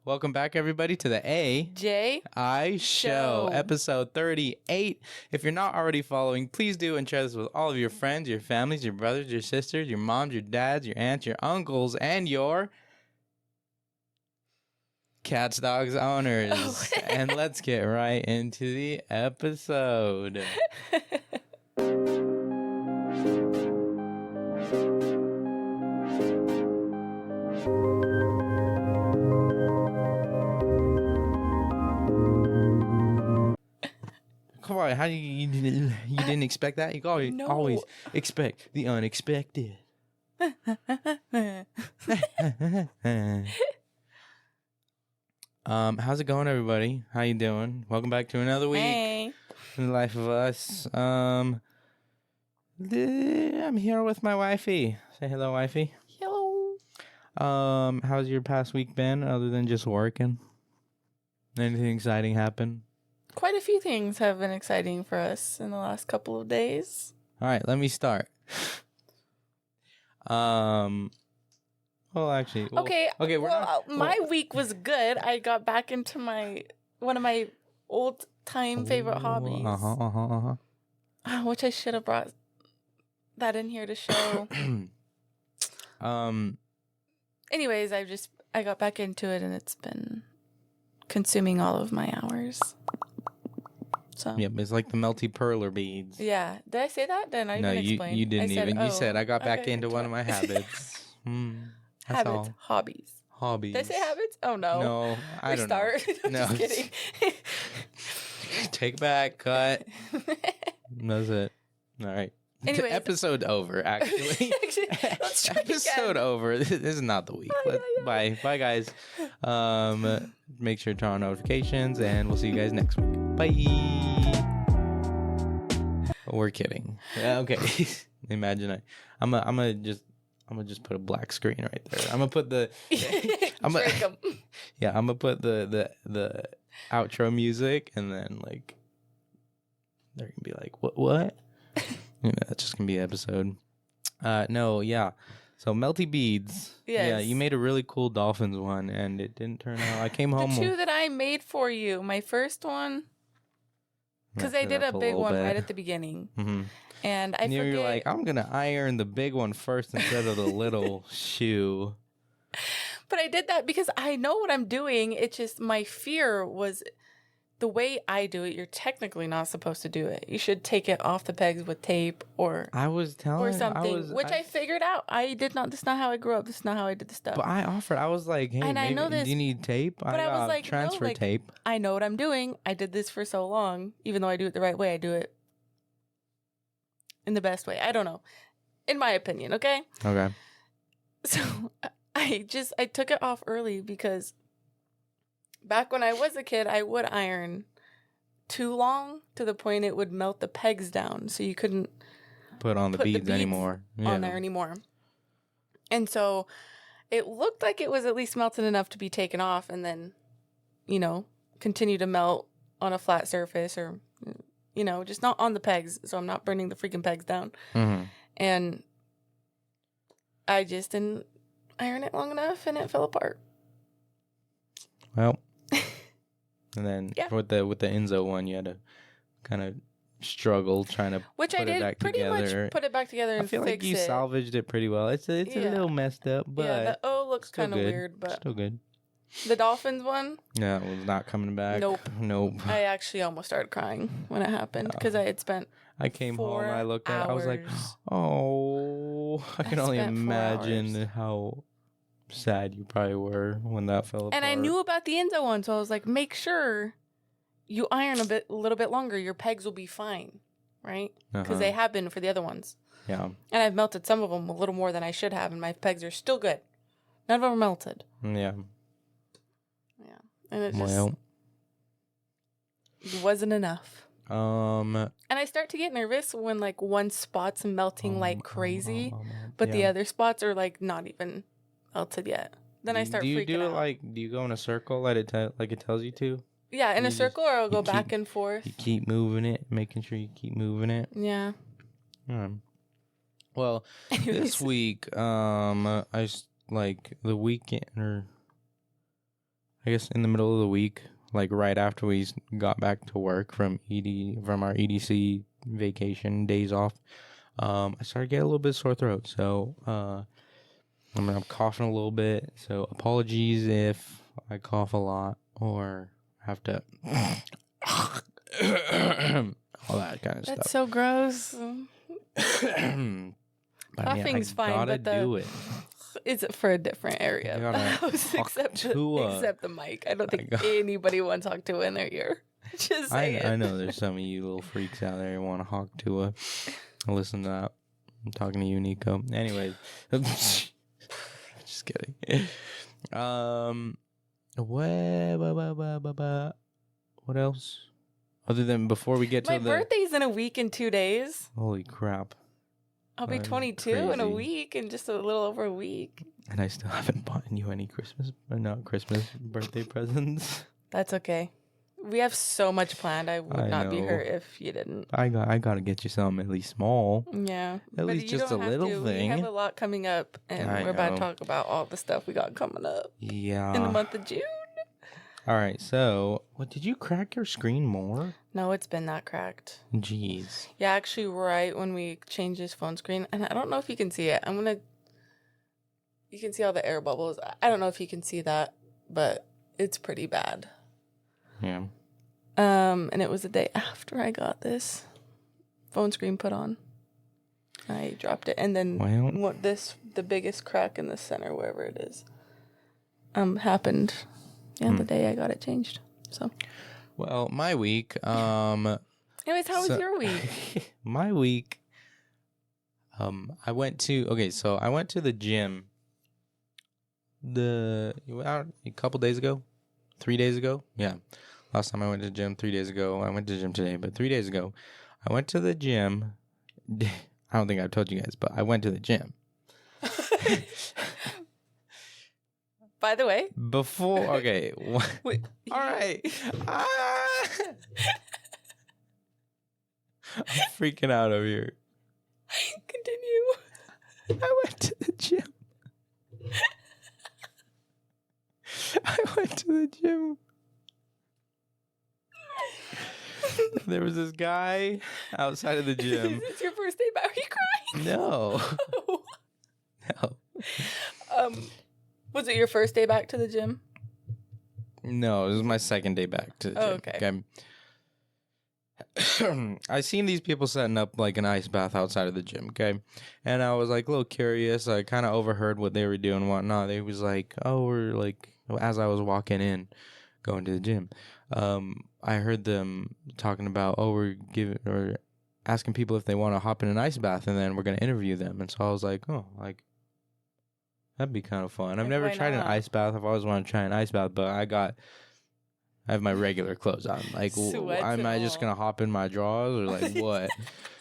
Welcome back, everybody, to the A.J.I Show, episode 38. If you're not already following, please do and share this with all of your friends, your families, your brothers, your sisters, your moms, your dads, your aunts, your uncles, and your cats, dogs, owners. Oh. And let's get right into the episode. Come on, how do you didn't expect that? You always expect the unexpected. How's it going, everybody? How you doing? Welcome back to another week in the life of us. I'm here with my wifey. Say hello, wifey. Hello. How's your past week been, other than just working? Anything exciting happen? Quite a few things have been exciting for us in the last couple of days. All right, let me start. Well, actually, my week was good. I got back into one of my old-time favorite hobbies. Which I should have brought that in here to show. Anyways, I got back into it, and it's been consuming all of my hours. So. Yep, it's like the melty perler beads. Yeah. Did I say that? Then I didn't explain. You didn't even. You said I got back into one of my habits. Habits, all. hobbies. Did I say habits? Oh no. No, I don't know. Restart. No, just kidding. Take back, cut. That's it. All right. Anyways. Episode over, actually. Let's try Episode again. Over. This is not the week. Bye. Bye, guys. Make sure to turn on notifications, and we'll see you guys next week. Bye. We're kidding. Yeah, okay. Imagine I'm gonna just put a black screen right there. I'm gonna put the I'm gonna put the outro music, and then like they're gonna be like, what? That's just gonna be an episode. So melty beads. Yes. Yeah, you made a really cool dolphins one, and it didn't turn out. I came home. The two that I made for you. My first one, because I did a big one right at the beginning, and I forget. You're like, I'm gonna iron the big one first instead of the little shoe. But I did that because I know what I'm doing. It's just my fear was the way I do it. You're technically not supposed to do it. You should take it off the pegs with tape or something, which I figured out. I did not. This is not how I grew up. This is not how I did the stuff. But I offered. I was like, hey, and I know this, do you need tape? But I was like, transfer tape. I know what I'm doing. I did this for so long. Even though I do it the right way, I do it in the best way. I don't know. In my opinion, okay? Okay. So I took it off early because back when I was a kid, I would iron too long to the point it would melt the pegs down, so you couldn't put on the beads anymore. On there anymore. And so it looked like it was at least melted enough to be taken off, and then, continue to melt on a flat surface, or just not on the pegs, so I'm not burning the freaking pegs down. Mm-hmm. And I just didn't iron it long enough, and it fell apart. Well. And then with the Enzo one, you had to kind of struggle trying to put it back together. Much put it back together and fix it. I feel like you salvaged it pretty well. It's a little messed up, but the O looks kind of weird, but still good. The Dolphins one? Yeah, it was not coming back. Nope. I actually almost started crying when it happened because I had spent. I came home and I looked at it. I was like, oh, I can only imagine how sad you probably were when that fell apart. And I knew about the Enzo one, so I was like, make sure you iron a little bit longer. Your pegs will be fine, right? Because they have been for the other ones. Yeah. And I've melted some of them a little more than I should have, and my pegs are still good. None of them are melted. Yeah. And it just wasn't enough. And I start to get nervous when like one spot's melting like crazy, but the other spots are like not even melted yet. Then I start freaking out. Do you do it like, do you go in a circle like it tells you to? Yeah, in a circle, or I'll go back and forth. You keep moving it, making sure you keep moving it. Yeah. Well, this week, I like the weekend, or I guess in the middle of the week, like right after we got back to work from our EDC vacation days off, I started getting a little bit sore throat. So I'm coughing a little bit. So apologies if I cough a lot or have to all that kind of stuff. That's so gross. But Coughing's fine, but do it. It's for a different area of the house, except the mic. I don't think anybody wants Hawk Tua in their ear. Just saying. I know there's some of you little freaks out there who want to Hawk Tua. Listen to that. I'm talking to you, Nico. Anyways. Just kidding. What else? Other than before we get to my birthday's in a week and 2 days. Holy crap. I'll be 22 in a week, in just a little over a week. And I still haven't bought you any birthday presents. That's okay. We have so much planned. I would not be hurt if you didn't. I gotta get you something at least small. Yeah. At least just a little thing. We have a lot coming up, and we're about to talk about all the stuff we got coming up. Yeah. In the month of June. All right, so, did you crack your screen more? No, it's been that cracked. Jeez. Yeah, actually, right when we changed his phone screen, and I don't know if you can see it. You can see all the air bubbles. I don't know if you can see that, but it's pretty bad. Yeah. And it was the day after I got this phone screen put on. I dropped it, and then the biggest crack in the center, wherever it is, happened. Yeah, the day I got it changed. So, well, my week. Anyways, how was your week? My week. I went to the gym. A couple days ago, 3 days ago. Yeah, last time I went to the gym 3 days ago. I went to the gym today, but 3 days ago, I went to the gym. I don't think I've told you guys, but I went to the gym. By the way. Okay. Wait. All right. I'm freaking out over here. Continue. I went to the gym. There was this guy outside of the gym. Is this your first day back? Are you crying? No. No. Was it your first day back to the gym? No, this was my second day back to the gym. Okay. I seen these people setting up like an ice bath outside of the gym, okay? And I was like a little curious. I kind of overheard what they were doing and whatnot. They was like, as I was walking in, going to the gym, I heard them talking about, we're asking people if they want to hop in an ice bath and then we're going to interview them. And so I was like, that'd be kind of fun. I've never tried an ice bath. I've always wanted to try an ice bath, but I have my regular clothes on. Like, am I just going to hop in my drawers or like what?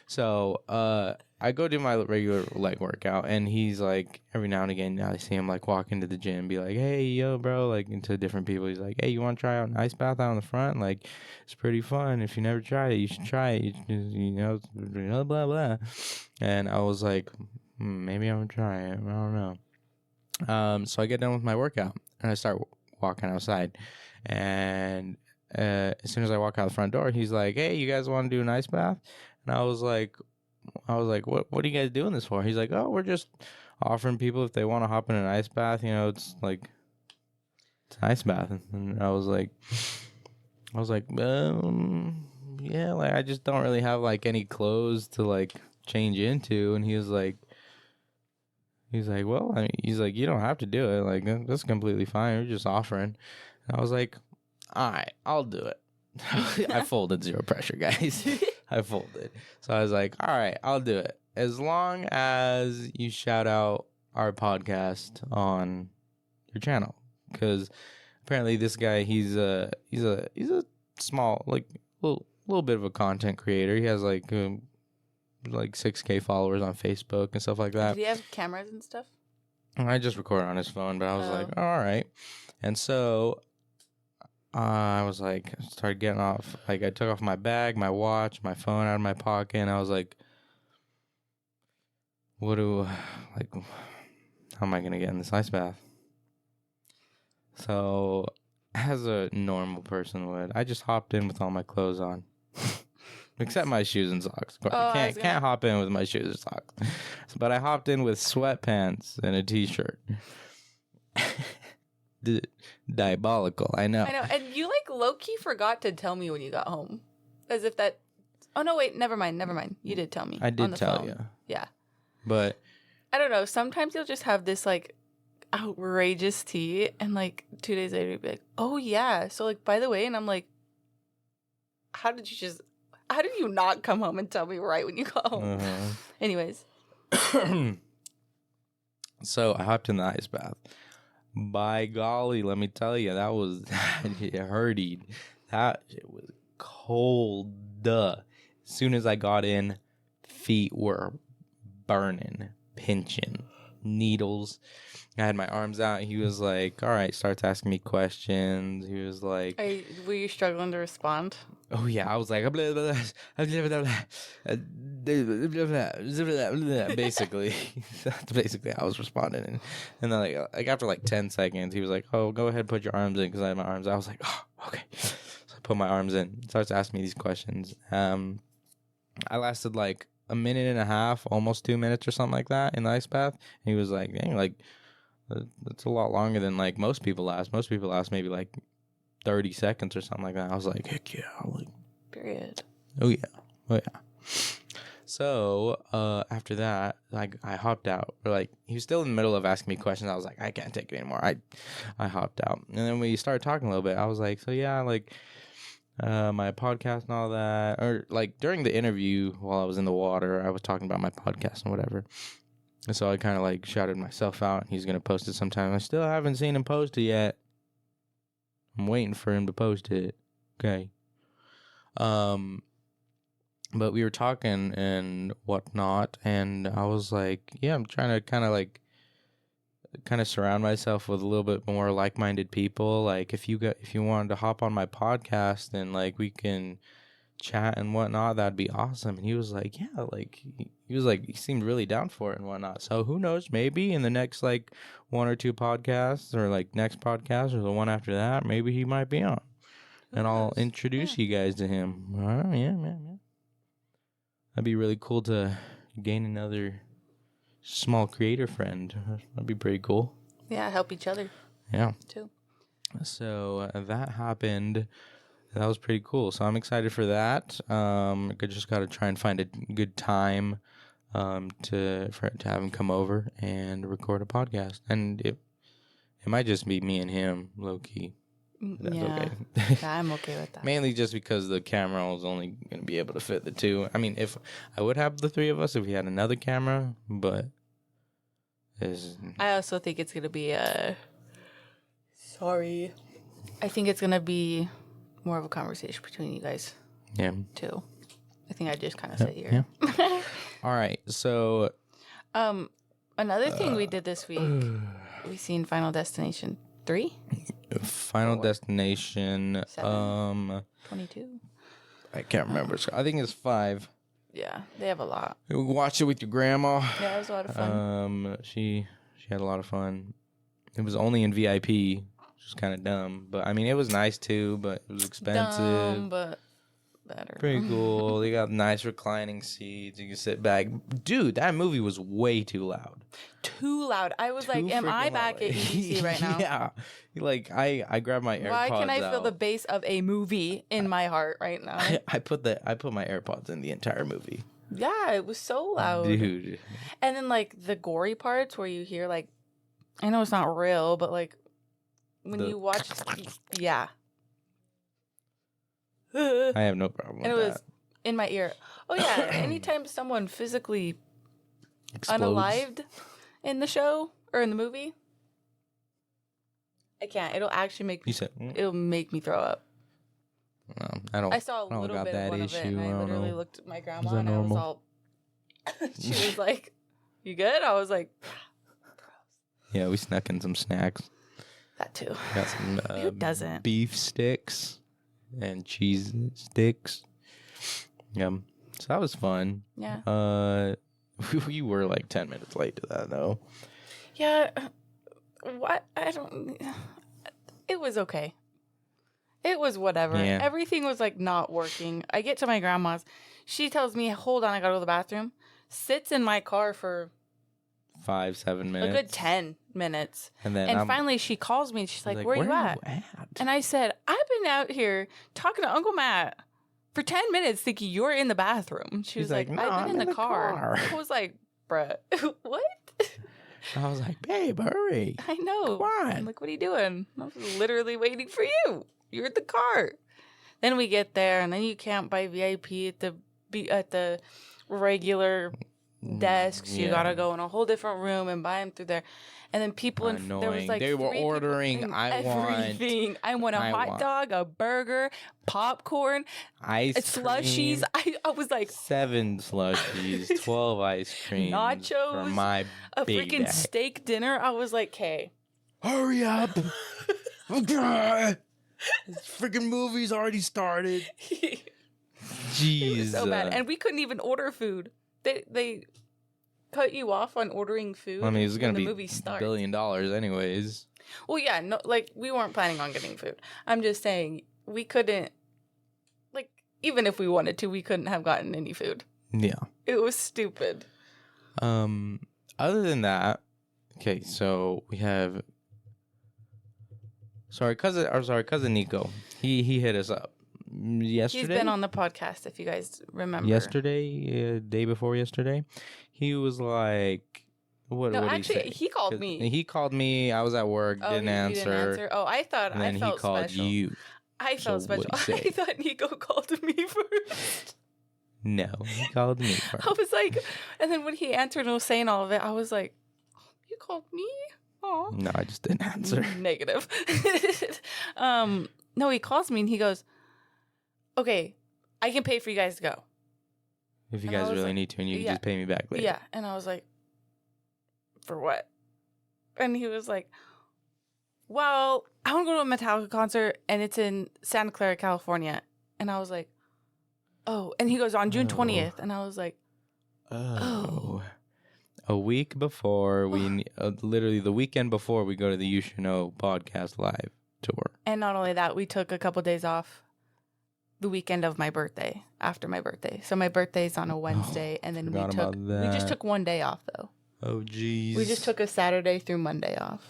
So I go do my regular leg workout, and he's like, every now and again, I see him like walk into the gym and be like, hey, yo, bro, like into different people. He's like, hey, you want to try out an ice bath out in the front? Like, it's pretty fun. If you never tried it, you should try it. Blah, blah, blah. And I was like, maybe I'm going to try it. I don't know. So I get done with my workout and I start walking outside, and as soon as I walk out the front door, he's like, hey, you guys want to do an ice bath? And I was like, what are you guys doing this for? He's like, oh, we're just offering people if they want to hop in an ice bath, it's like, it's an ice bath. And I was like, yeah, like I just don't really have like any clothes to like change into. And he was like, well, he's like, you don't have to do it. Like, that's completely fine. We're just offering. And I was like, all right, I'll do it. I folded, zero pressure, guys. I folded. So I was like, all right, I'll do it. As long as you shout out our podcast on your channel. Because apparently this guy, he's a small, like, little bit of a content creator. He has like 6K followers on Facebook and stuff like that. Did he have cameras and stuff? I just recorded on his phone, but I was like, all right. And so I was like, started getting off. Like, I took off my bag, my watch, my phone out of my pocket, and I was like, how am I going to get in this ice bath? So as a normal person would. I just hopped in with all my clothes on. Except my shoes and socks. Can't hop in with my shoes and socks. But I hopped in with sweatpants and a t-shirt. Diabolical, I know. And you low-key forgot to tell me when you got home. As if that... Oh, no, wait, never mind. You did tell me. I did tell you. Yeah. But... I don't know. Sometimes you'll just have this, outrageous tea, and, 2 days later, you'll be like, oh, yeah. So, by the way, and I'm like, how did you not come home and tell me right when you got home? Anyways. So, I hopped in the ice bath. By golly, let me tell you, that was it hurted. It was cold. As soon as I got in, feet were burning, pinching, needles. I had my arms out. He was like, all right, starts asking me questions. He was like... Were you struggling to respond? Oh, yeah. I was like... Basically. That's basically how I was responding. And then, after 10 seconds, he was like, oh, go ahead, put your arms in, because I had my arms out. I was like, oh, okay. So I put my arms in. He starts asking me these questions. I lasted, a minute and a half, almost 2 minutes or something like that in the ice bath. And he was like, dang, that's a lot longer than most people last. Most people last maybe 30 seconds or something like that. I was like, heck yeah. Period. Oh yeah. So after that, I hopped out. He was still in the middle of asking me questions. I was like, I can't take it anymore. I hopped out. And then we started talking a little bit. I was like, so yeah, my podcast and all that. Or during the interview while I was in the water, I was talking about my podcast and whatever. And so I kind of shouted myself out, and he's going to post it sometime. I still haven't seen him post it yet. I'm waiting for him to post it. Okay. But we were talking and whatnot, and I was like, yeah, I'm trying to kind of surround myself with a little bit more like-minded people. If you wanted to hop on my podcast and we can chat and whatnot, that'd be awesome. And he was like, yeah, he seemed really down for it and whatnot. So who knows, maybe in the next 1 or 2 podcasts, or next podcast or the one after that, maybe he might be on. And I'll introduce you guys to him. Yeah. That'd be really cool to gain another small creator friend. That'd be pretty cool. Yeah, help each other. Yeah. Too. So that happened. That was pretty cool. So I'm excited for that. I just got to try and find a good time to have him come over and record a podcast. And it might just be me and him, low key. That's okay. I'm okay with that. Mainly just because the camera was only going to be able to fit the two. I mean, if I would have the 3 of us if we had another camera, but I also think it's going to be I think it's going to be more of a conversation between you guys. Yeah. Too. I think I just kind of sit here. Yeah. All right. So another thing we did this week, we seen Final Destination 3. Final Destination 22. I can't remember. I think it's 5. Yeah, they have a lot. You watch it with your grandma. Yeah, it was a lot of fun. She had a lot of fun. It was only in VIP, which is kind of dumb, but I mean it was nice too. But it was expensive. Dumb, but better. Pretty cool. They got nice reclining seats. You can sit back. Dude, that movie was way too loud. Too loud. I was like, am I back at EDC right now? Yeah. I grabbed my AirPods. Why can I feel out. the bass of a movie in my heart right now? I put my AirPods in the entire movie. Yeah, it was so loud. Dude. And then the gory parts where you hear I know it's not real, but when you watch yeah. I have no problem with that. And it was in my ear. Oh yeah, anytime someone physically Explodes. unalived in the show or in the movie, I can't. It'll actually make me. It'll make me throw up. No, I don't. I saw a little bit of one of it, and I literally looked at my grandma, and I was all. She was like, "You good?" I was like, "Gross." Yeah, we snuck in some snacks. That too. Got some Who doesn't? Beef sticks and cheese sticks. Yeah, so that was fun. Yeah. We were 10 minutes late to that though. Yeah. What? I don't. It was okay. It was whatever. Yeah. Everything was like not working. I get to my grandma's. She tells me, hold on, I gotta go to the bathroom. Sits in my car for 5-7 minutes. a good 10 minutes. And finally she calls me and she's like, where you at? And I said, I've been out here talking to Uncle Matt for 10 minutes thinking you're in the bathroom. She was like, no, I've been in the car. I was like, bruh, what? I was like, babe, hurry. I know. Come on. I'm like, what are you doing? I was literally waiting for you. You're in the car. Then we get there, and then you can't buy VIP at the regular desks. You gotta go in a whole different room and buy them through there. And then people there was like they were ordering. I want a hot dog, a burger, popcorn, slushies. I was like 7 slushies, 12 ice creams, nachos, for my a big freaking bag. steak dinner. I was like, "Okay, hurry up! This freaking movie's already started." Jeez, it was so bad, and we couldn't even order food. They cut you off on ordering food. I mean, it was going to be $1 billion anyways. Well, yeah, no, like we weren't planning on getting food. I'm just saying we couldn't, like, even if we wanted to, we couldn't have gotten any food. Yeah, it was stupid. Other than that, okay, so we have. Cousin Nico. He hit us up yesterday. He's been on the podcast, if you guys remember. Yesterday, day before yesterday, he was like, "What? No, what actually, did he say? he called me. He called me. I was at work. Didn't answer. Oh, I thought and then I felt he called special. you. I felt So special. what'd he say? I thought Nico called me first. No, he called me first. I was like, and then when he answered and was saying all of it, I was like, "You called me? Oh, No, I just didn't answer. Negative." No, he calls me and he goes, "Okay, I can pay for you guys to go If you guys really need to, and you can just pay me back later." Yeah, and I was like, "For what?" And he was like, "Well, I want to go to a Metallica concert, and it's in Santa Clara, California." And I was like, "Oh," and he goes, "On June 20th," and I was like, "Oh." A week before literally the weekend before we go to the You Should Know podcast live tour. And not only that, we took a couple days off the weekend of my birthday, after my birthday. So my birthday's on a Wednesday, and then we just took one day off though. Oh geez. We just took a Saturday through Monday off.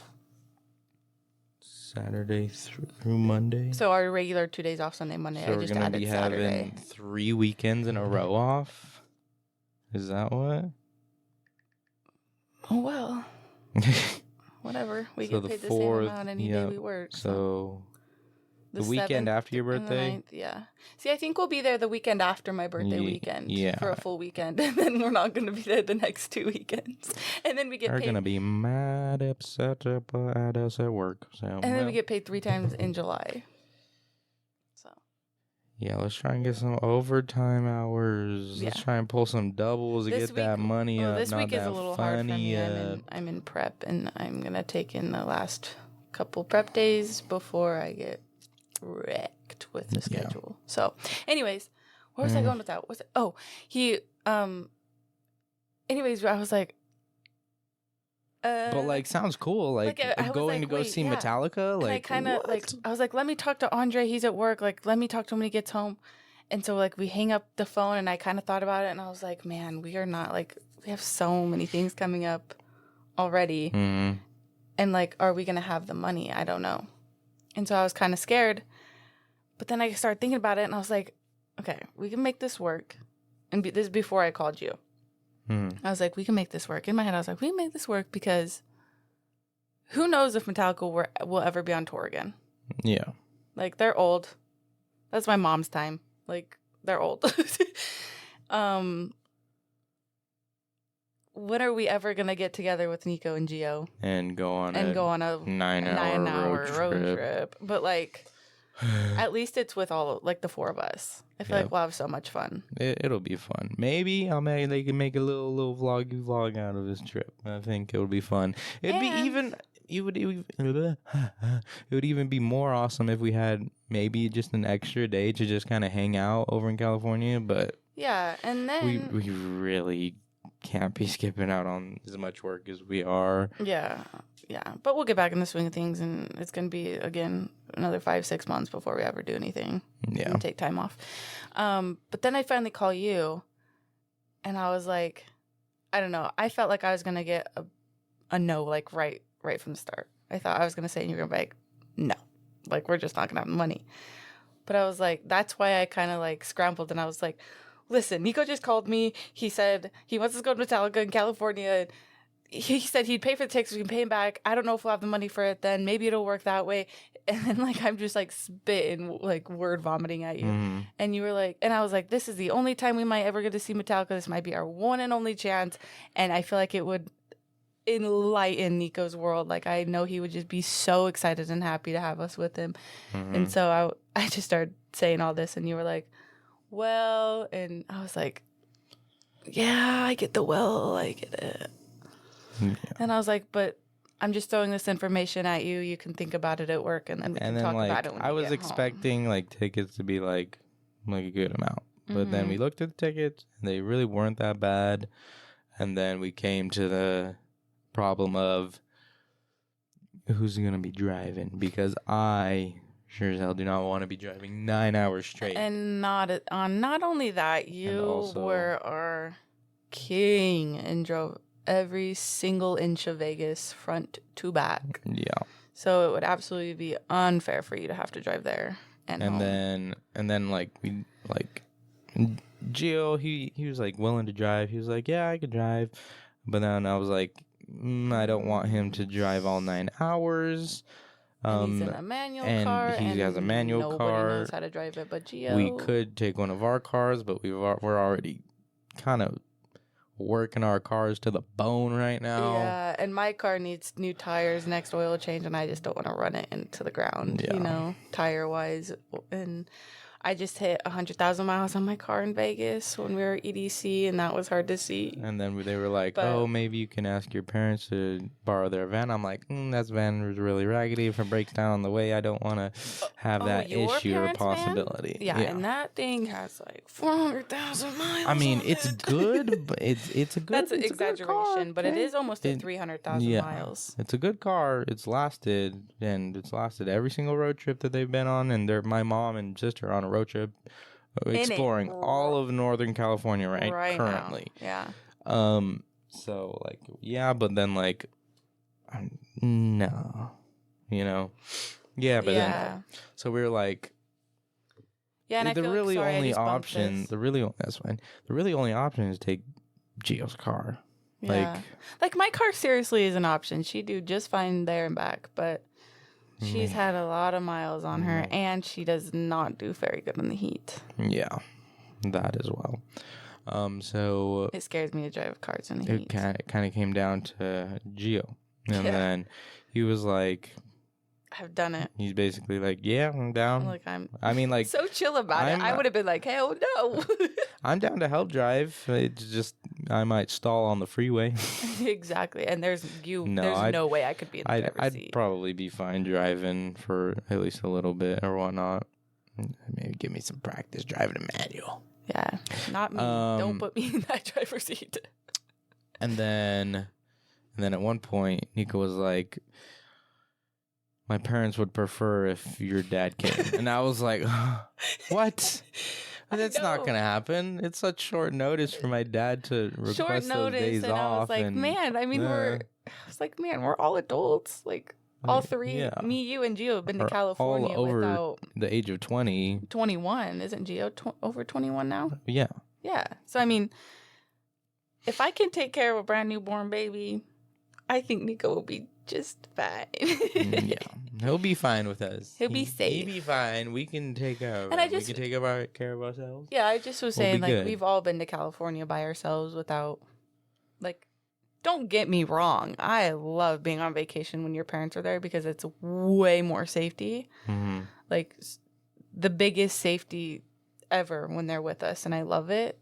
Saturday through Monday. So our regular 2 days off, Sunday, Monday. So I just we're gonna added be Saturday. having 3 weekends in a row off. Is that what? Oh well. Whatever. We So get paid the the same 4th, amount any day we work. So the weekend 7th after your and the birthday? 9th, yeah. See, I think we'll be there the weekend after my birthday weekend. Yeah. For a full weekend. And then we're not going to be there the next 2 weekends. And then we get They're paid. going to be mad upset at us at work. So, And then we get paid 3 times in July. So. Yeah, let's try and get some overtime hours. Let's try and pull some doubles to get that money up. This week is a little hard for me. Up. I'm in prep, and I'm going to take in the last couple prep days before I get wrecked with the schedule. So, anyways, where was I going with that? Anyways, I was like, but like, sounds cool. Like going to go see Metallica. Like, I kind of I was like, let me talk to Andre. He's at work. Like, let me talk to him when he gets home. And so like we hang up the phone, and I kind of thought about it, and I was like, man, we are not like, we have so many things coming up already. Mm-hmm. And like, are we gonna have the money? I don't know. And so I was kind of scared. But then I started thinking about it, and I was like, okay, we can make this work. And this is before I called you. I was like, we can make this work. In my head, I was like, we can make this work because who knows if Metallica will ever be on tour again. Yeah. Like, they're old. That's my mom's time. Like, they're old. When are we ever going to get together with Nico and Gio? And go on a 9-hour road trip. But, like, at least it's with like the 4 of us. I feel like we'll have so much fun. It'll be fun. Maybe they can make a little vlog out of this trip. I think it would be fun. It would even be more awesome if we had maybe just an extra day to just kind of hang out over in California. But yeah, and then we really can't be skipping out on as much work as we are. Yeah. But we'll get back in the swing of things, and it's going to be, again, another 5-6 months before we ever do anything. Yeah. And take time off. But then I finally call you, and I was like, I don't know. I felt like I was gonna get a no, like right from the start. I thought I was gonna say, and you're gonna be like, no, like we're just not gonna have the money. But I was like, that's why I kind of like scrambled, and I was like, listen, Nico just called me. He said he wants us to go to Metallica in California. He said he'd pay for the tickets. We can pay him back. I don't know if we'll have the money for it then. Maybe it'll work that way. And then, like, I'm just, like, spitting, like, word vomiting at you. Mm-hmm. And you were like, and I was like, this is the only time we might ever get to see Metallica. This might be our one and only chance. And I feel like it would enlighten Nico's world. Like, I know he would just be so excited and happy to have us with him. Mm-hmm. And so I just started saying all this, and you were like, well, and I was like, yeah, I get it. Yeah. And I was like, but I'm just throwing this information at you. You can think about it at work, and then we can talk about it when I you was get expecting home. like tickets to be like a good amount, but then we looked at the tickets, and they really weren't that bad. And then we came to the problem of who's gonna be driving, because I sure as hell do not want to be driving 9 hours straight. And not only that, you were our king and drove every single inch of Vegas front to back. Yeah. So it would absolutely be unfair for you to have to drive there and home. then like we like Gio, he was like willing to drive. He was like, yeah, I could drive. But then I was like, I don't want him to drive all 9 hours. And he's in a manual and car, he has a manual car. Nobody knows how to drive it but Gio. We could take one of our cars, but we're already kind of working our cars to the bone right now. Yeah, and my car needs new tires, next oil change, and I just don't want to run it into the ground, tire-wise. And I just hit 100,000 miles on my car in Vegas when we were at EDC, and that was hard to see. And then they were like, oh, maybe you can ask your parents to borrow their van. I'm like, that van was really raggedy. If it breaks down on the way, I don't want to have that issue or possibility. Yeah, and that thing has like 400,000 miles. I mean, it's good, but it's a good. That's an exaggeration, but it is almost at 300,000 miles. It's a good car. It's lasted every single road trip that they've been on, and my mom and sister are on a road trip exploring all of Northern California right currently. Now. Yeah. So like, yeah, but then like, no, yeah, but then so we were like, yeah, and that's fine. The really only option is take Gio's car. Yeah. Like my car seriously is an option. She'd do just fine there and back, but she's had a lot of miles on her, and she does not do very good in the heat. Yeah, that as well. So it scares me to drive cars in the heat. It kind of came down to Gio, and then he was like, "I've done it." He's basically like, "Yeah, I'm down." I mean, like so chill about it. I would have been like, "Hell no." I'm down to help drive. It's just I might stall on the freeway. Exactly, and there's no way I could be in the driver's seat. I'd probably be fine driving for at least a little bit or whatnot. Maybe give me some practice driving a manual. Yeah, not me. Don't put me in that driver's seat. And then at one point, Nico was like, "My parents would prefer if your dad came," and I was like, "What?" That's not going to happen. It's such short notice for my dad to request those days and off. I was like, we're all adults. Like, all three, me, you, and Gio have been to California all over without the age of 20. 21. Isn't Gio over 21 now? Yeah. Yeah. So, I mean, if I can take care of a brand newborn baby, I think Nico will be just fine. Yeah. He'll be fine with us. He'll be safe. He'll be fine. We can take care of him. We can take care of ourselves. Yeah, I just was saying, like, we've all been to California by ourselves without, like, don't get me wrong. I love being on vacation when your parents are there because it's way more safety. Mm-hmm. Like, the biggest safety ever when they're with us, and I love it.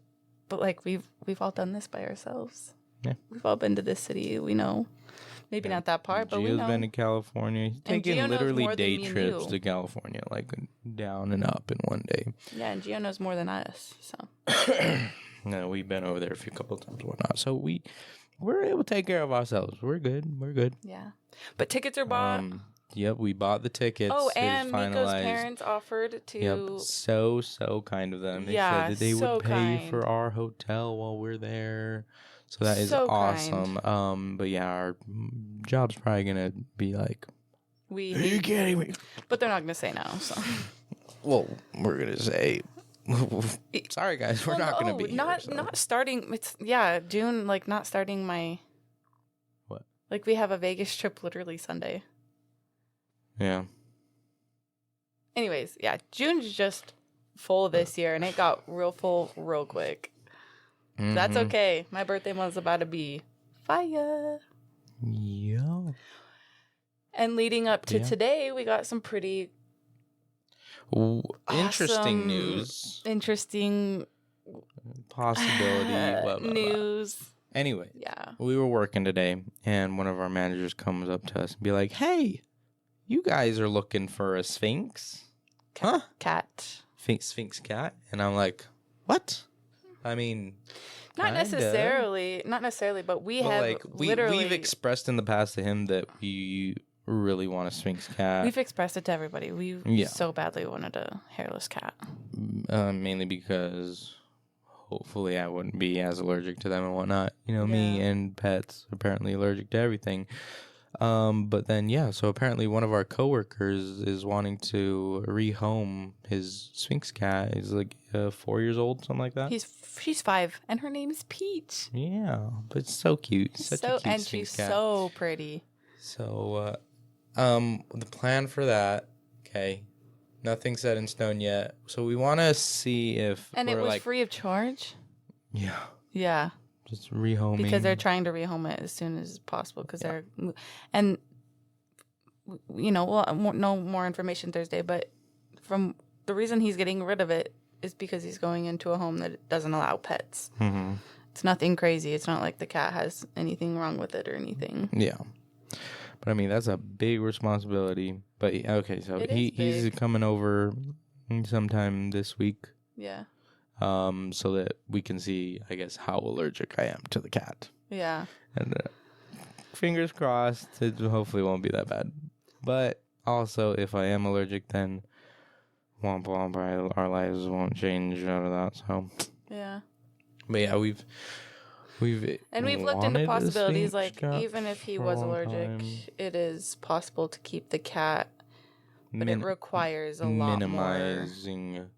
But, like, we've all done this by ourselves. Yeah. We've all been to this city. We know. Maybe not that part, but we know. Gio's been to California. He's taking literally day trips to California, like down and up in one day. Yeah, and Gio knows more than us, so. No, we've been over there a couple of times and whatnot. So we're able to take care of ourselves. We're good. Yeah. But tickets are bought. Yep, we bought the tickets. Oh, and Nico's parents offered to. Yep, so kind of them. They said that they would pay for our hotel while we're there. So that is awesome. Kind. But yeah, our job's probably gonna be like, are you kidding me? But they're not gonna say no. So. Well, we're gonna say. Sorry, guys, we're not gonna be not here, so. Not starting. It's June. Like not starting my. What? Like we have a Vegas trip literally Sunday. Yeah. Anyways, June's just full this year, and it got real full real quick. Mm-hmm. That's okay. My birthday month's about to be fire. Yeah. And leading up to today, we got some pretty. Interesting news. Interesting possibility news. Anyway, we were working today, and one of our managers comes up to us and be like, "Hey, you guys are looking for a Sphinx, Cat. Sphinx cat?" And I'm like, "What?" I mean, not necessarily, but we've expressed in the past to him that we really want a Sphinx cat. We've expressed it to everybody. We so badly wanted a hairless cat. Mainly because hopefully I wouldn't be as allergic to them and whatnot. Me and pets apparently allergic to everything. But then, so apparently one of our coworkers is wanting to rehome his Sphinx cat. He's like 4 years old, something like that. She's 5, and her name is Peach. Yeah, but it's so cute. Such a cute Sphinx cat. And she's so pretty. So, the plan for that, nothing set in stone yet. So we want to see if and it was free of charge. Yeah. Yeah. Just rehoming because they're trying to rehome it as soon as possible because they're and we'll know more information Thursday. But from the reason he's getting rid of it is because he's going into a home that doesn't allow pets. Mm-hmm. It's nothing crazy. It's not like the cat has anything wrong with it or anything. Yeah. But I mean, that's a big responsibility. But so he's coming over sometime this week. Yeah. So that we can see, I guess, how allergic I am to the cat. Yeah. And fingers crossed, it hopefully won't be that bad. But also, if I am allergic, then womp womp, our lives won't change out of that. So. Yeah. But yeah, we've looked into possibilities. Like even if he was allergic, it is possible to keep the cat, but it requires a lot more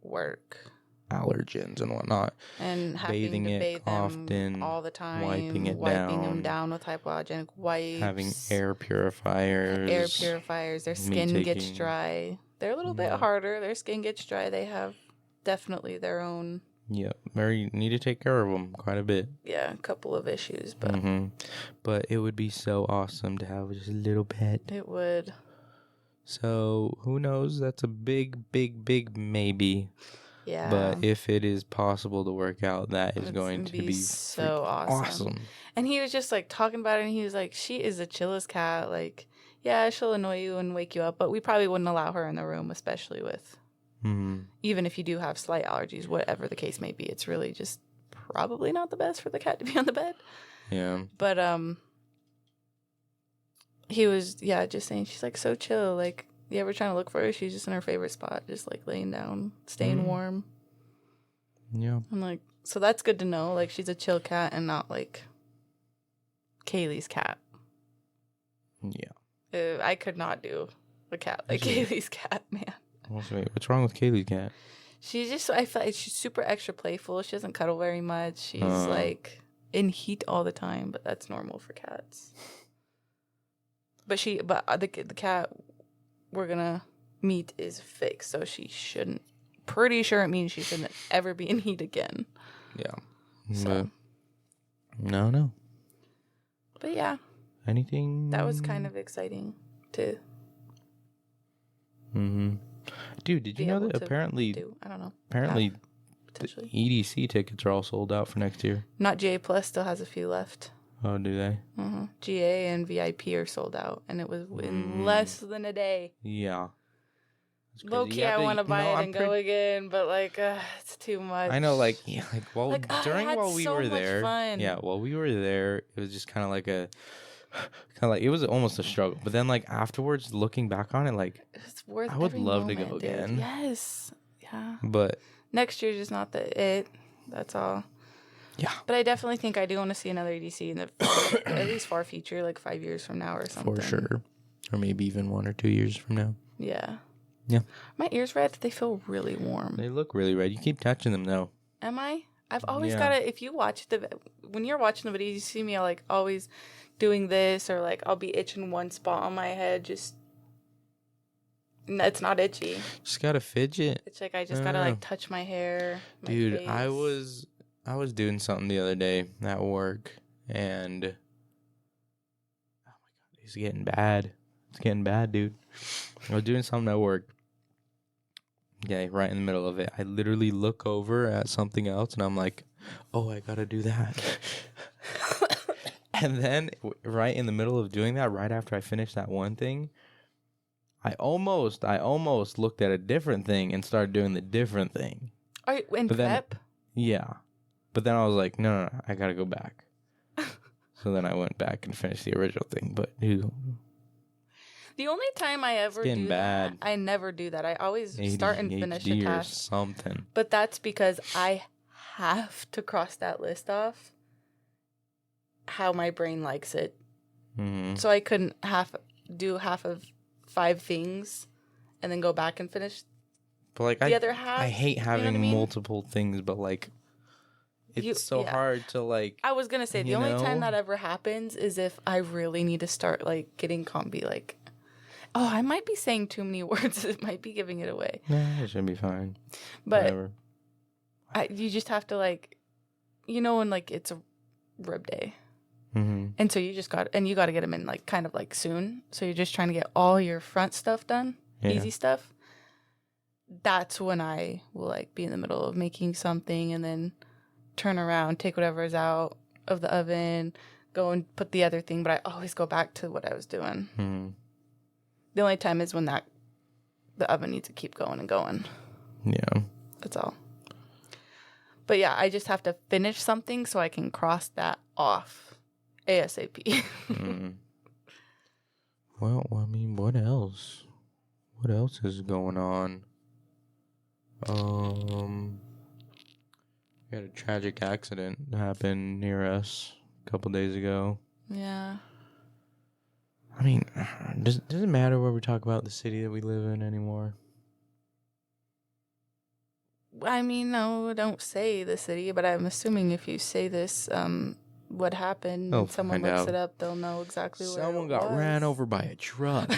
work. Allergens and whatnot, and having to bathe them often, all the time, wiping them down with hypoallergenic wipes, having air purifiers. Their skin gets dry. They're a little bit harder. Their skin gets dry. They have definitely their own. Yeah, need to take care of them quite a bit. Yeah, a couple of issues, but but it would be so awesome to have just a little pet. It would. So who knows? That's a big maybe. Yeah. But if it is possible to work out, that is going to be so awesome. And he was just like talking about it, and he was like, "She is the chillest cat. Like, yeah, she'll annoy you and wake you up, but we probably wouldn't allow her in the room, especially with even if you do have slight allergies, whatever the case may be. It's really just probably not the best for the cat to be on the bed." Yeah. But he was just saying she's like so chill, like. Yeah, we're trying to look for her. She's just in her favorite spot, just like laying down, staying warm. Yeah. I'm like, so that's good to know. Like, she's a chill cat and not like Kaylee's cat. Yeah. I could not do a cat like Kaylee's cat, man. Wait, what's wrong with Kaylee's cat? She's just, I feel like she's super extra playful. She doesn't cuddle very much. She's like in heat all the time, but that's normal for cats. But the cat we're gonna meet is fixed, so she shouldn't. Pretty sure it means she shouldn't ever be in heat again. Yeah. So. No. But yeah. Anything? That was kind of exciting to. Dude, did you know that apparently? I don't know. Apparently, the EDC tickets are all sold out for next year. Not GA Plus still has a few left. Oh, do they? GA and VIP are sold out, and it was in less than a day. Yeah. Low-key, I want to buy it and go again, but it's too much. I know, while we were there, fun. while we were there, it was just kind of like a, of like it was almost a struggle. But then like afterwards, looking back on it, like it's worth. I would love moment, to go dude. again. Yes. Yeah. But next year's just not it. That's all. Yeah. But I definitely think I do want to see another EDC in the at least far future, like 5 years from now or something. For sure. Or maybe even 1 or 2 years from now. Yeah. Yeah. My ears red, they feel really warm. They look really red. You keep touching them though. Am I? I've always got to, if you watch when you're watching the videos, you see me like always doing this or like I'll be itching one spot on my head. Just, it's not itchy. Just got to fidget. It's like I just got to like touch my hair. My Dude, face. I was doing something the other day at work, and oh my god, it's getting bad. It's getting bad, dude. I was doing something at work. Yeah, right in the middle of it. I literally look over at something else, and I'm like, oh, I gotta do that. And then right in the middle of doing that, right after I finished that one thing, I almost looked at a different thing and started doing the different thing. Are you in prep? Yeah. But then I was like, no, I gotta go back. So then I went back and finished the original thing. But dude, the only time I ever do that, I never do that. I always start and finish a task. Or something. But that's because I have to cross that list off how my brain likes it. Mm-hmm. So I couldn't do half of 5 things and then go back and finish the other half. I hate having multiple things, but like it's hard to like. I was gonna say the only time that ever happens is if I really need to start like getting be like, oh, I might be saying too many words. It might be giving it away. Nah, it should be fine. But whatever. You just have to like, when like it's a rib day, and so you got to get them in like kind of like soon. So you're just trying to get all your front stuff done, easy stuff. That's when I will like be in the middle of making something and then turn around, take whatever is out of the oven, go and put the other thing. But I always go back to what I was doing. Mm-hmm. The only time is when the oven needs to keep going and going. Yeah. That's all. But yeah, I just have to finish something so I can cross that off ASAP. Well, I mean, what else? What else is going on? We had a tragic accident happen near us a couple days ago. Yeah. I mean, does it matter where we talk about the city that we live in anymore? I mean, no, don't say the city, but I'm assuming if you say this, what happened, and someone looks it up, they'll know exactly where someone got ran over by a truck.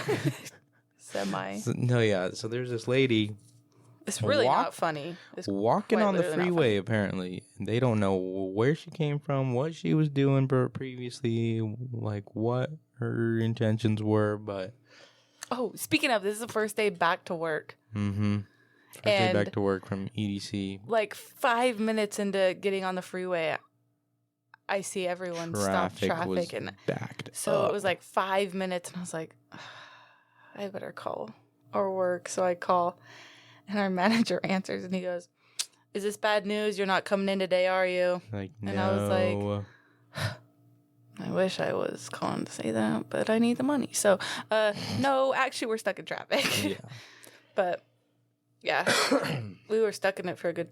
Semi. So there's this lady. It's really not funny. It's walking on the freeway, apparently. And they don't know where she came from, what she was doing previously, like what her intentions were, but... Oh, speaking of, this is the first day back to work. Mm-hmm. First day back to work from EDC. Like 5 minutes into getting on the freeway, I see everyone stop traffic and backed so up. It was like 5 minutes, and I was like, I better call our work. So I call, and our manager answers, and he goes, "Is this bad news? You're not coming in today, are you?" Like, and no. I was like, I wish I was calling to say that, but I need the money. So, no, actually, we're stuck in traffic. Yeah. But, yeah, we were stuck in it for a good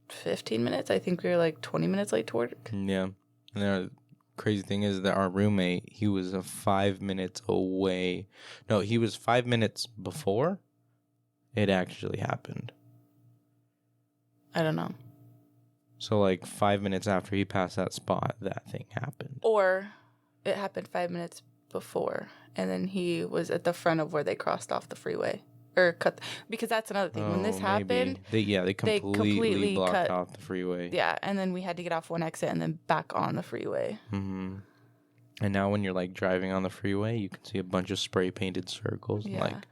15 minutes. I think we were like 20 minutes late to work. Yeah. And the crazy thing is that our roommate, he was 5 minutes away. No, he was 5 minutes before it actually happened. I don't know. So, like, 5 minutes after he passed that spot, that thing happened. Or it happened 5 minutes before, and then he was at the front of where they crossed off the freeway. Or cut, because that's another thing. When this happened, they completely blocked off the freeway. Yeah, and then we had to get off one exit and then back on the freeway. Mm-hmm. And now when you're, like, driving on the freeway, you can see a bunch of spray-painted circles. Yeah. Like,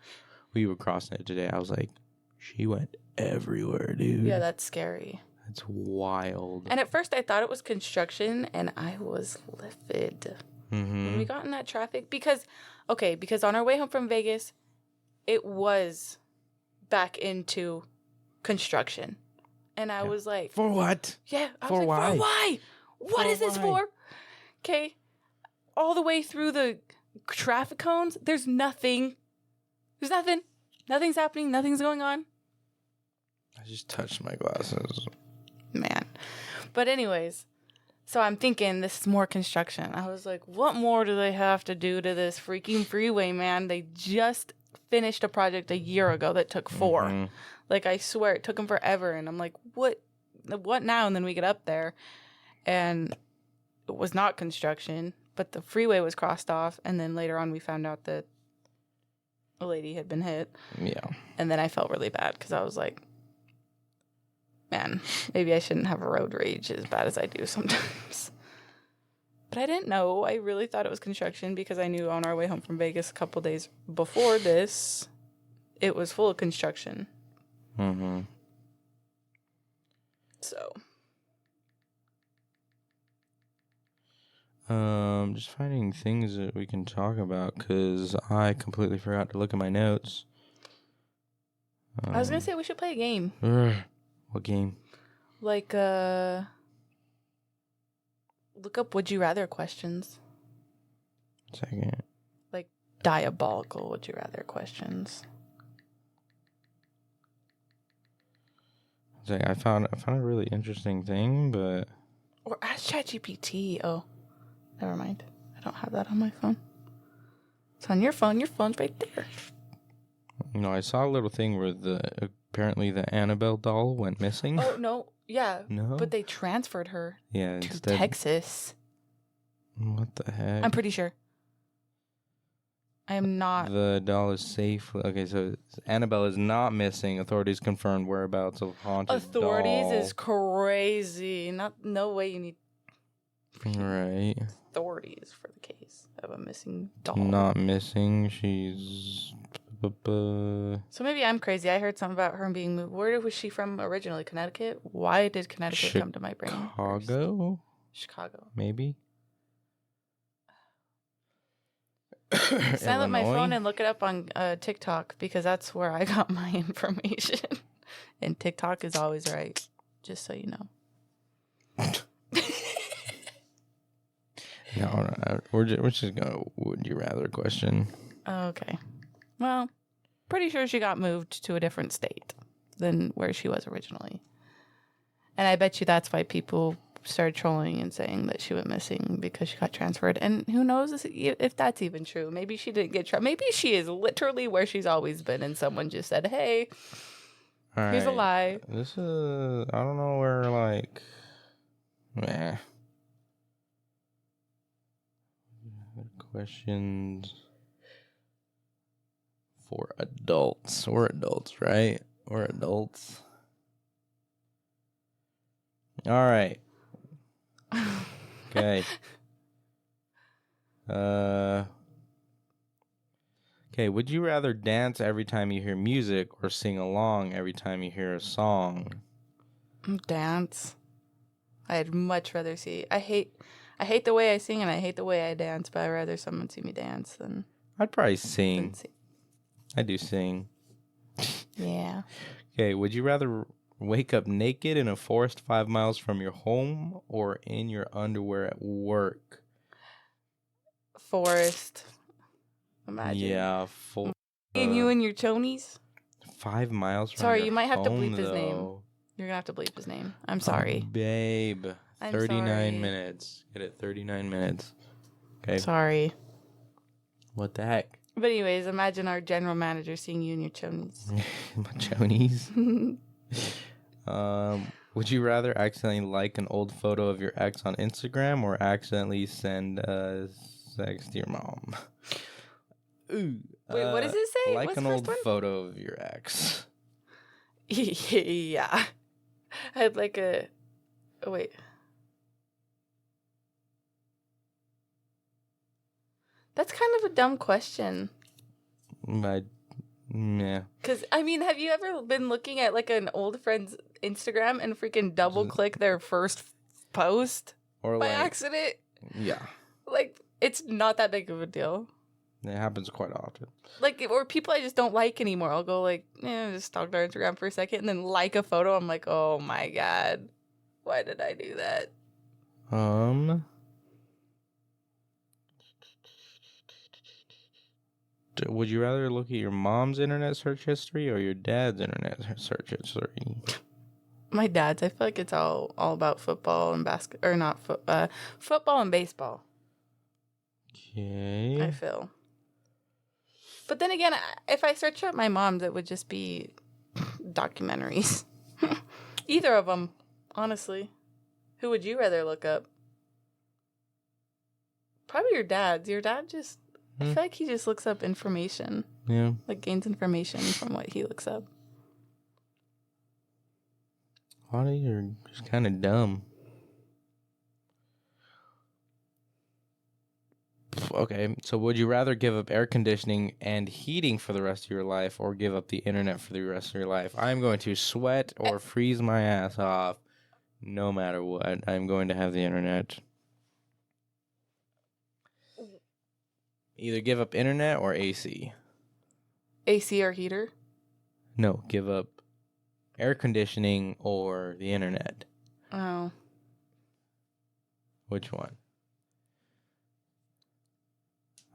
we were crossing it today. I was like, she went everywhere, dude. Yeah, that's scary. It's wild. And at first I thought it was construction, and I was livid when we got in that traffic. Because on our way home from Vegas, it was back into construction. And I was like... For what? Yeah. I was like, for why? What is this for? Okay. all the way through the traffic cones. There's nothing. There's nothing. Nothing's happening. Nothing's going on. I just touched my glasses. Man. But anyways, so I'm thinking this is more construction. I was like, what more do they have to do to this freaking freeway, man? They just finished a project a year ago that took 4. Mm-hmm. Like, I swear, it took them forever. And I'm like, what now? And then we get up there, and it was not construction, but the freeway was crossed off. And then later on, we found out that a lady had been hit. Yeah. And then I felt really bad because I was like, man, maybe I shouldn't have a road rage as bad as I do sometimes. But I didn't know. I really thought it was construction because I knew on our way home from Vegas a couple days before this, it was full of construction. Mm-hmm. So. Just finding things that we can talk about because I completely forgot to look at my notes. I was going to say we should play a game. What game? Like, look up Would You Rather questions. Second. Like, diabolical Would You Rather questions. I found a really interesting thing, but... Or ask ChatGPT. Oh, never mind. I don't have that on my phone. It's on your phone. Your phone's right there. No, I saw a little thing where apparently the Annabelle doll went missing. Oh, no. Yeah. No? But they transferred her to Texas. What the heck? I'm pretty sure. I am not. The doll is safe. Okay, so Annabelle is not missing. Authorities confirmed whereabouts of haunted Authorities doll. is crazy. No way you need right authorities for the case of a missing doll. Not missing. She's. So maybe I'm crazy. I heard something about her being moved. Where was she from originally? Connecticut? Why did Connecticut come to my brain? Chicago. Maybe. Silent my phone and look it up on TikTok because that's where I got my information. And TikTok is always right, just so you know. No, we're just gonna would you rather question. Okay. Well, pretty sure she got moved to a different state than where she was originally. And I bet you that's why people started trolling and saying that she went missing because she got transferred. And who knows if that's even true. Maybe she didn't get transferred. Maybe she is literally where she's always been and someone just said, hey, here's a lie. This is, I don't know where, like, questions for adults. We're adults, right? We're adults. All right. Okay. Okay, would you rather dance every time you hear music or sing along every time you hear a song? Dance. I'd much rather see. I hate the way I sing and I hate the way I dance, but I'd rather someone see me dance than I'd probably sing. I do sing. Yeah. Okay, would you rather wake up naked in a forest 5 miles from your home or in your underwear at work? Forest. Imagine. Yeah, and you and your chonies? 5 miles from Sorry, your you might have to home, bleep his name. though. You're going to have to bleep his name. I'm sorry. Babe. I'm 39 sorry. minutes. Get it? 39 minutes. Okay. Sorry. What the heck? But anyways, imagine our general manager seeing you and your chonies. My chonies? Would you rather accidentally like an old photo of your ex on Instagram or accidentally send sex to your mom? Ooh. Wait, what does it say? Like What's an the old first one? photo of your ex. Yeah. I'd like a... Oh, wait. That's kind of a dumb question. Yeah. Because, I mean, have you ever been looking at, like, an old friend's Instagram and freaking double-click their first post Or by accident? Yeah. Like, it's not that big of a deal. It happens quite often. Like, or people I just don't like anymore. I'll go, like, just stalk their Instagram for a second and then like a photo. I'm like, oh, my God. Why did I do that? Would you rather look at your mom's internet search history or your dad's internet search history? My dad's. I feel like it's all about football and football and baseball. Okay. I feel. But then again, if I search up my mom's, it would just be documentaries. Either of them, honestly. Who would you rather look up? Probably your dad's. Your dad just... I feel like he just looks up information. Yeah. Like, gains information from what he looks up. A lot of you are just kind of dumb. Okay, so would you rather give up air conditioning and heating for the rest of your life or give up the internet for the rest of your life? I'm going to sweat or freeze my ass off no matter what. I'm going to have the internet. Either give up internet or AC. AC or heater? No, give up air conditioning or the internet. Oh. Which one?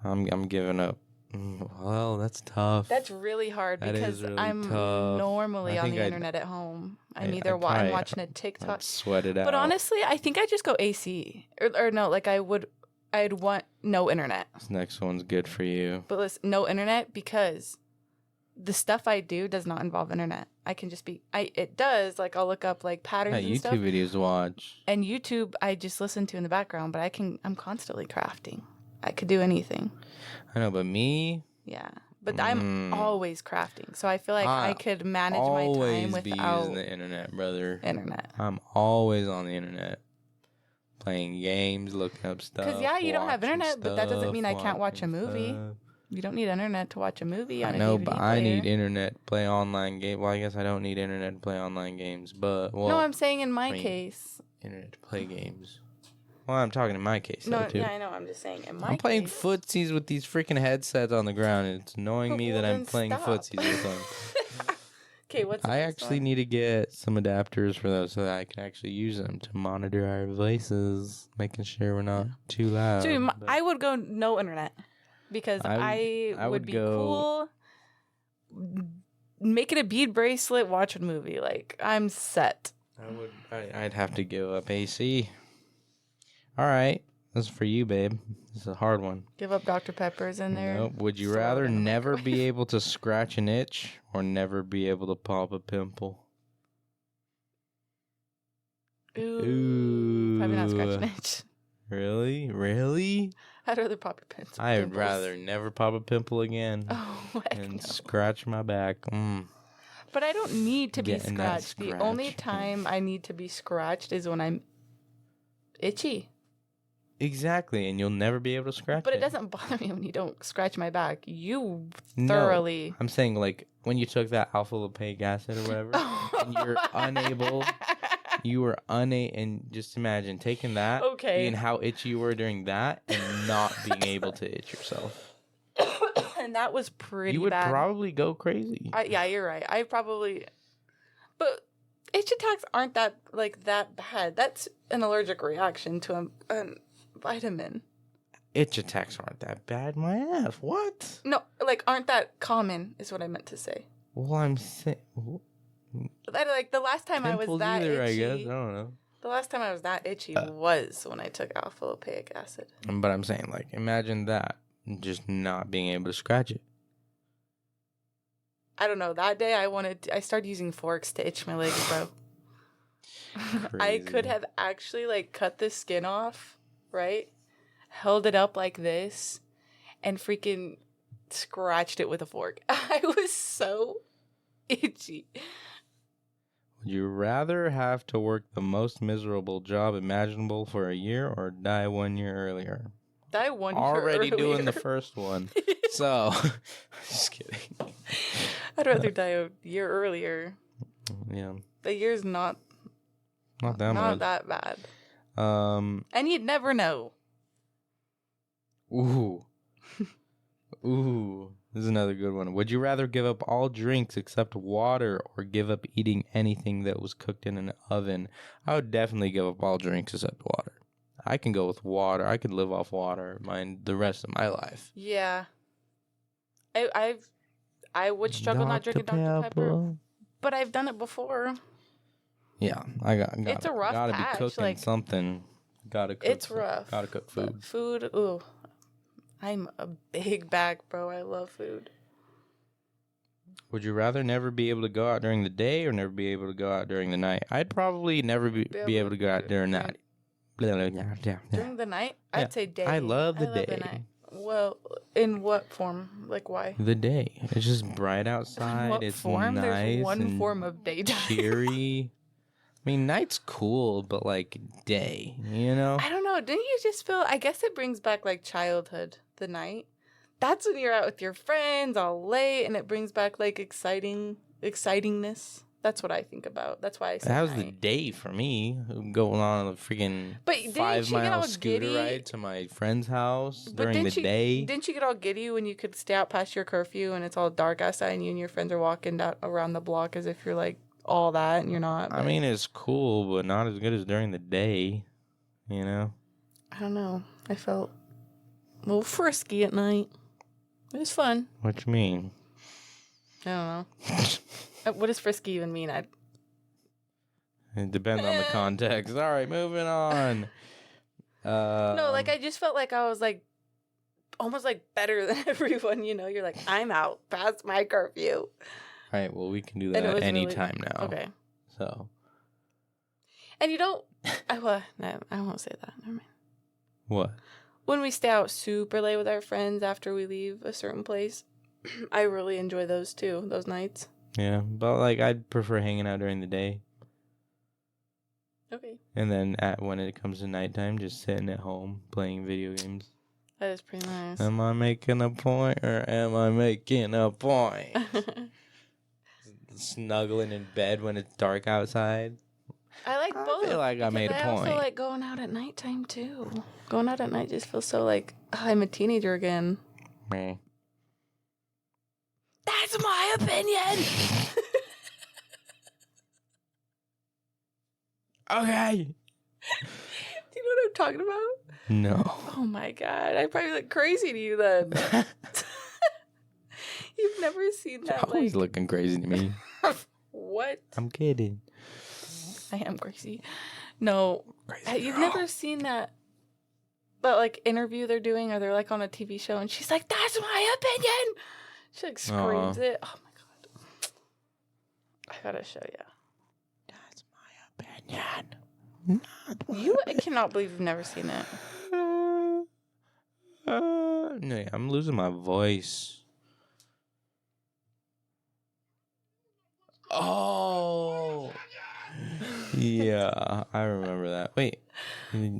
I'm giving up. Well, that's tough. That's really hard because really I'm tough. Normally on the internet at home. I'm either I'm watching a TikTok. I'd sweat it out. But honestly, I think I just go AC. Or no, like I'd want no internet. This next one's good for you. But listen, no internet because the stuff I do does not involve internet. I can just be it does, like I'll look up like patterns and YouTube stuff. videos to watch. And YouTube I just listen to in the background, but I'm constantly crafting. I could do anything. I know, but me? Yeah. But I'm always crafting. So I feel like I could manage my time without... always be using the internet, brother. Internet. I'm always on the internet. Playing games, looking up stuff. Because, yeah, you don't have internet, but that doesn't mean I can't watch a movie. Stuff. You don't need internet to watch a movie on a DVD No, but player. I need internet to play online games. Well, I guess I don't need internet to play online games, but... Well, no, I'm saying in my case... Internet to play games. Well, I'm talking in my case, though, too. Yeah, I know. I'm just saying in my I'm playing footsies with these freaking headsets on the ground, and it's annoying me that I'm playing footsies with them. Okay, what's I actually need to get some adapters for those so that I can actually use them to monitor our voices, making sure we're not too loud. Dude, I would go no internet because I would be cool. Make it a bead bracelet, watch a movie. Like, I'm set. I'd have to give up AC. All right. This is for you, babe. This is a hard one. Give up Dr. Pepper's in there. Nope. Would you rather never be able to scratch an itch or never be able to pop a pimple? Ooh. Probably not scratch an itch. Really? Really? I'd rather pop your pimples. I would rather never pop a pimple again and scratch my back. But I don't need to be scratched. The only time I need to be scratched is when I'm itchy. Exactly, and you'll never be able to scratch it. But it doesn't bother me when you don't scratch my back. You thoroughly... No, I'm saying, like, when you took that alpha-lipoic acid or whatever, and you're unable... You were unable... And just imagine taking that, being how itchy you were during that, and not being able to itch yourself. And that was pretty bad. You would probably go crazy. Yeah, you're right. I probably... But itch attacks aren't that bad. That's an allergic reaction to a vitamin. Itch attacks aren't that bad, my ass. What? No, like, aren't that common, is what I meant to say. Well, I'm saying... Like, the last time I was that itchy... I guess. I don't know. The last time I was that itchy was when I took alpha-lipoic acid. But I'm saying, like, imagine that. Just not being able to scratch it. I don't know. That day I started using forks to itch my legs, bro. I could have actually, like, cut the skin off, right? Held it up like this and freaking scratched it with a fork. I was so itchy. Would you rather have to work the most miserable job imaginable for a year or die 1 year earlier? Die 1 year Already earlier. doing the first one. So, just kidding. I'd rather die a year earlier. Yeah. The year's not that much. Not that bad. And you'd never know. Ooh. Ooh. This is another good one. Would you rather give up all drinks except water or give up eating anything that was cooked in an oven? I would definitely give up all drinks except water. I can go with water. I could live off water the rest of my life. Yeah. I would struggle not drinking Dr. Pepper, but I've done it before. Yeah, it's a rough gotta patch. be cooking something. Gotta cook. It's rough. Gotta cook food. But food, ooh. I'm a big bag, bro. I love food. Would you rather never be able to go out during the day or never be able to go out during the night? I'd probably never be able to go out during the night. During the night? I'd say day. I love the day. Night. Well, in what form? Like, why? The day. It's just bright outside. What it's form? nice. There's one and form of daytime. cheery. I mean, night's cool, but like day, you know? I don't know. Didn't you just feel? I guess it brings back like childhood. The night. That's when you're out with your friends all late, and it brings back like excitingness. That's what I think about. That's why I say that was night. the day for me, going on a freaking 5-mile scooter ride to my friend's house during the day. Didn't you get all giddy when you could stay out past your curfew and it's all dark outside and you and your friends are walking down around the block as if you're like all that and you're not? I mean, it's cool, but not as good as during the day, you know? I don't know. I felt a little frisky at night. It was fun. What you mean? I don't know. What does frisky even mean? It depends on the context. All right, moving on. No, like I just felt like I was like almost like better than everyone, you know. You're like, I'm out past my curfew. All right, well, we can do that anytime now. Okay. So. And you don't. No, I won't say that. Never mind. What? When we stay out super late with our friends after we leave a certain place, I really enjoy those too. Those nights. Yeah, but like I'd prefer hanging out during the day. Okay. And then when it comes to nighttime, just sitting at home playing video games. That is pretty nice. Am I making a point or am I making a point? Snuggling in bed when it's dark outside. I like both. I feel like I made a point. I also like going out at nighttime too. Going out at night just feels so like I'm a teenager again. Meh. That's my opinion. Okay. Do you know what I'm talking about? No. Oh my god, I probably look crazy to you then. You've never seen that. You're always looking crazy to me. What? I'm kidding. I am crazy. No, crazy you've never seen that like interview they're doing, or they're like on a TV show, and she's like, "That's my opinion." She like screams it. Oh my god! I gotta show you. That's my opinion. I cannot believe you've never seen it. No, yeah, I'm losing my voice. Oh. Yeah, I remember that. Wait. Yeah.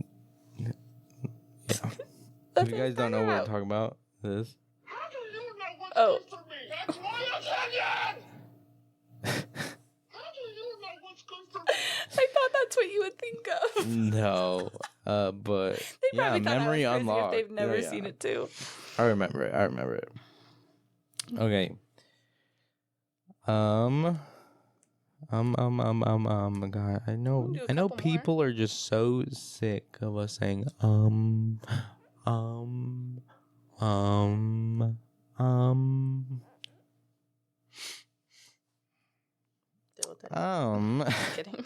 If you guys don't know what we're talking about, this. How do you know what's Oh. good for me? That's my opinion! How do you know what's good for me? I thought that's what you would think of. No. But They probably thought memory I was crazy unlocked. if they've never seen it too. I remember it. Okay. God, I know people are just so sick of us saying, Deal with it. Just kidding.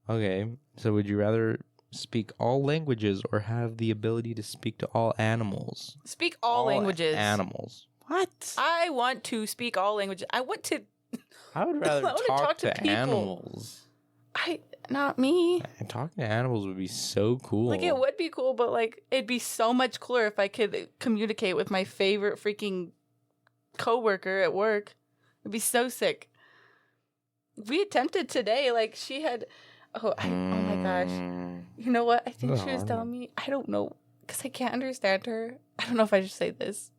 Okay, so would you rather speak all languages or have the ability to speak to all animals? Speak all languages. Animals. What? I want to speak all languages. I would rather talk to people. animals. Not me. And talking to animals would be so cool. Like, it would be cool, but like it'd be so much cooler if I could communicate with my favorite freaking coworker at work. It'd be so sick. We attempted today. Like, she had. Oh my gosh. You know what? I think she was telling me. I don't know, because I can't understand her. I don't know if I should say this.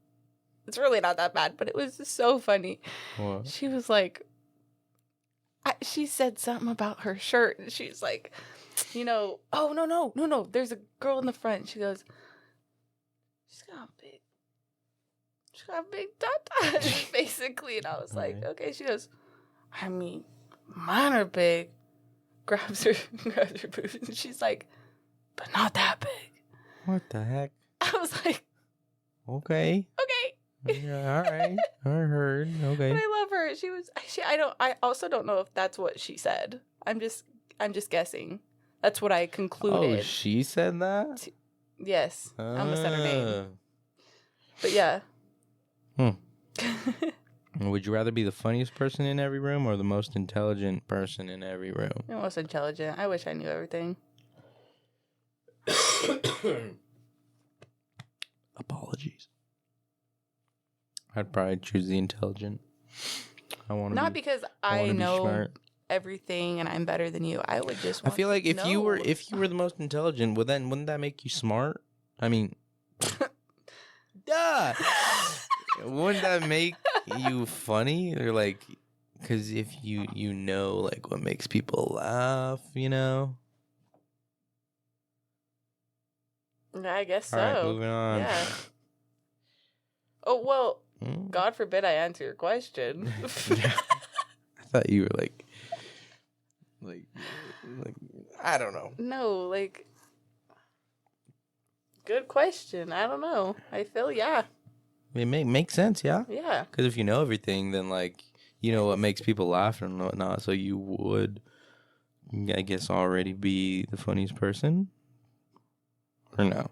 It's really not that bad, but it was so funny. What? She was like, she said something about her shirt, and she's like, you know, oh, no. There's a girl in the front. She goes, she's got a big tatas, basically. And I was like, okay. She goes, I mean, mine are big. Grabs her boobs, and she's like, but not that big. What the heck? I was like, Okay. Yeah, all right. I heard. Okay. But I love her. I also don't know if that's what she said. I'm just guessing. That's what I concluded. Oh, she said that? Yes. I almost said her name. But yeah. Would you rather be the funniest person in every room or the most intelligent person in every room? The most intelligent. I wish I knew everything. Apologies. I'd probably choose the intelligent. I want to Not because I know everything and I'm better than you. I would just want I feel like if know. you were the most intelligent, well then wouldn't that make you smart? I mean, duh. Wouldn't that make you funny? Or like, because if you know like what makes people laugh, you know? I guess so. All right, moving on. Yeah. Oh, well, God forbid I answer your question. I thought you were like, I don't know. No, like, good question. I don't know. I feel, yeah. It makes sense, yeah? Yeah. Because if you know everything, then, like, you know what makes people laugh and whatnot, so you would, I guess, already be the funniest person? Or no?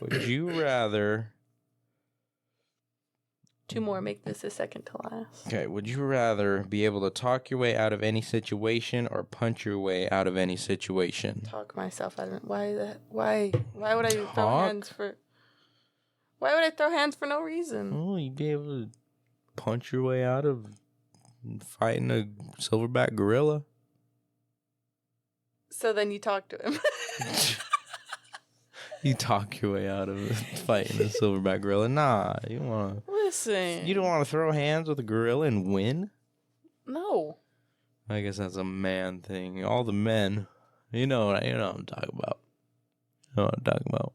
Would you rather... Two more, make this a second to last. Okay, would you rather be able to talk your way out of any situation or punch your way out of any situation? Talk myself out of it. Why would I throw hands for... Why would I throw hands for no reason? Oh, you'd be able to punch your way out of fighting a silverback gorilla. So then you talk to him. You talk your way out of fighting a silverback gorilla. Nah, you wanna listen. You don't want to throw hands with a gorilla and win. No. I guess that's a man thing. All the men, you know what I'm talking about. You know what I'm talking about.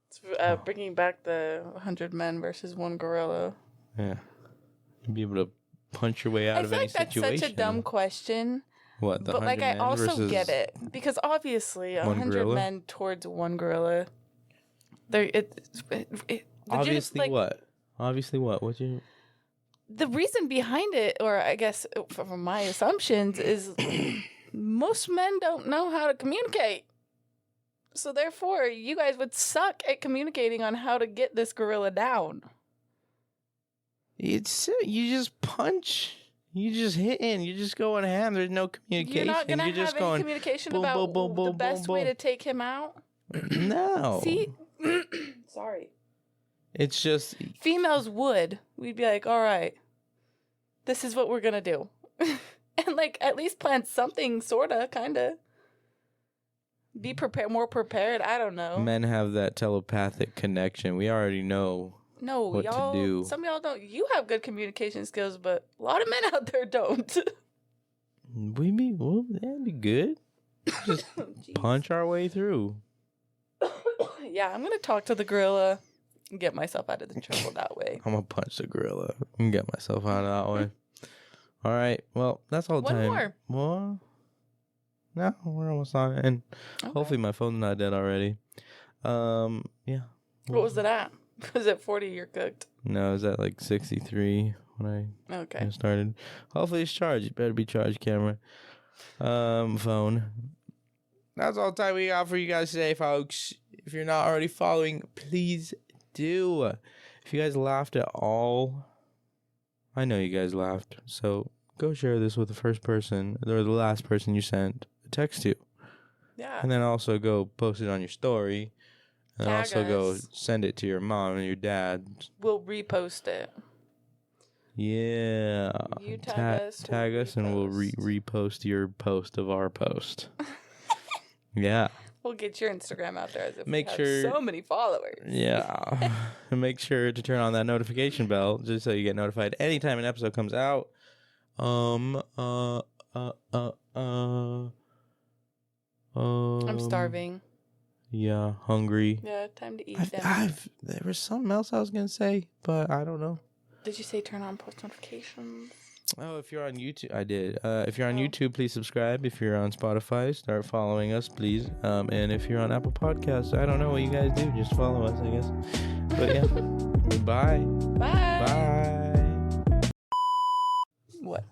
It's, bringing back the 100 men versus one gorilla. Yeah, you'd be able to punch your way out of any situation. That's such a dumb question. What? But like, I also get it because obviously 100 men towards one gorilla. Obviously, like, what? Obviously, what? What you? The reason behind it, or I guess from my assumptions, is most men don't know how to communicate. So therefore, you guys would suck at communicating on how to get this gorilla down. It's you just punch. You just hit in. You just go in hand. There's no communication. You're not going to have just any going, communication boom, about boom, boom, boom, the best boom, way boom. to take him out? No. See? Sorry. It's just... Females would. We'd be like, all right, this is what we're going to do. And, like, at least plan something, sort of, kind of. Be prepared, more prepared. I don't know. Men have that telepathic connection. We already know... No, what y'all, to do. Some of y'all don't. You have good communication skills, but a lot of men out there don't. That'd be good. Just punch our way through. Yeah, I'm going to talk to the gorilla and get myself out of the trouble that way. I'm going to punch the gorilla and get myself out of that way. All right. Well, that's all the time. One more. Well, no, we're almost on it. And hopefully my phone's not dead already. Yeah. What was it at? Was it 40 you're cooked? No, it was at like 63 when I started. Hopefully it's charged. It better be charged, camera. Phone. That's all the time we got for you guys today, folks. If you're not already following, please do. If you guys laughed at all, I know you guys laughed. So go share this with the first person or the last person you sent a text to. Yeah. And then also go post it on your story. And Tag also go us. send it to your mom and your dad. We'll repost it. Yeah. You tag us. Tag us and we'll repost your post of our post. Yeah. We'll get your Instagram out there as if Make we have sure- so many followers. Yeah. And make sure to turn on that notification bell just so you get notified anytime an episode comes out. I'm starving. Yeah, hungry. Yeah, time to eat There was something else I was going to say, but I don't know. Did you say turn on post notifications? Oh, if you're on YouTube, I did. If you're on YouTube, please subscribe. If you're on Spotify, start following us, please. And if you're on Apple Podcasts, I don't know what you guys do. Just follow us, I guess. But yeah. Bye. Bye. Bye. What?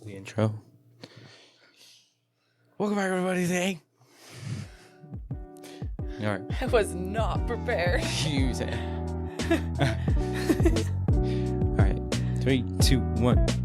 The intro. Welcome back, everybody. Today. All right. I was not prepared. You say. All right. 3, 2, 1.